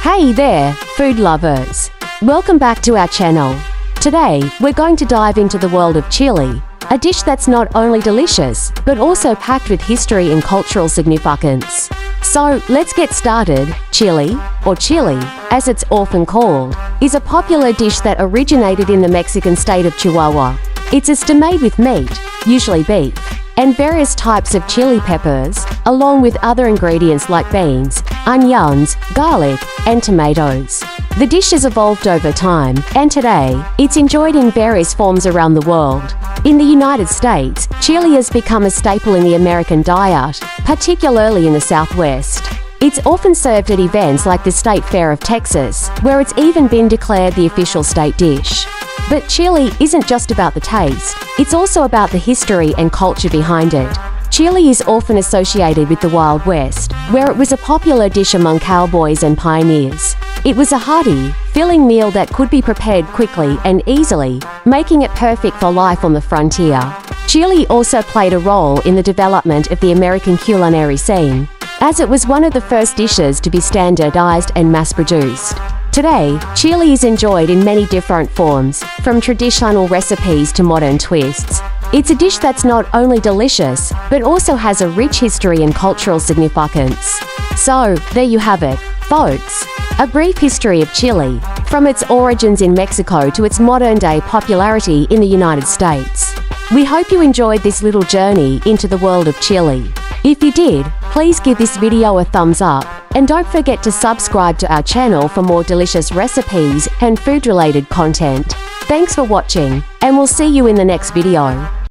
Hey there, food lovers! Welcome back to our channel. Today, we're going to dive into the world of chili, a dish that's not only delicious, but also packed with history and cultural significance. So, let's get started. Chili, or chili, as it's often called, is a popular dish that originated in the Mexican state of Chihuahua. It's a stew made with meat, usually beef, and various types of chili peppers, along with other ingredients like beans, onions, garlic, and tomatoes. The dish has evolved over time, and today, it's enjoyed in various forms around the world. In the United States, chili has become a staple in the American diet, particularly in the Southwest. It's often served at events like the State Fair of Texas, where it's even been declared the official state dish. But chili isn't just about the taste, it's also about the history and culture behind it. Chili is often associated with the Wild West, where it was a popular dish among cowboys and pioneers. It was a hearty, filling meal that could be prepared quickly and easily, making it perfect for life on the frontier. Chili also played a role in the development of the American culinary scene, as it was one of the first dishes to be standardized and mass-produced. Today, chili is enjoyed in many different forms, from traditional recipes to modern twists. It's a dish that's not only delicious, but also has a rich history and cultural significance. So, there you have it, folks. A brief history of chili, from its origins in Mexico to its modern-day popularity in the United States. We hope you enjoyed this little journey into the world of chili. If you did, please give this video a thumbs up, and don't forget to subscribe to our channel for more delicious recipes and food-related content. Thanks for watching, and we'll see you in the next video.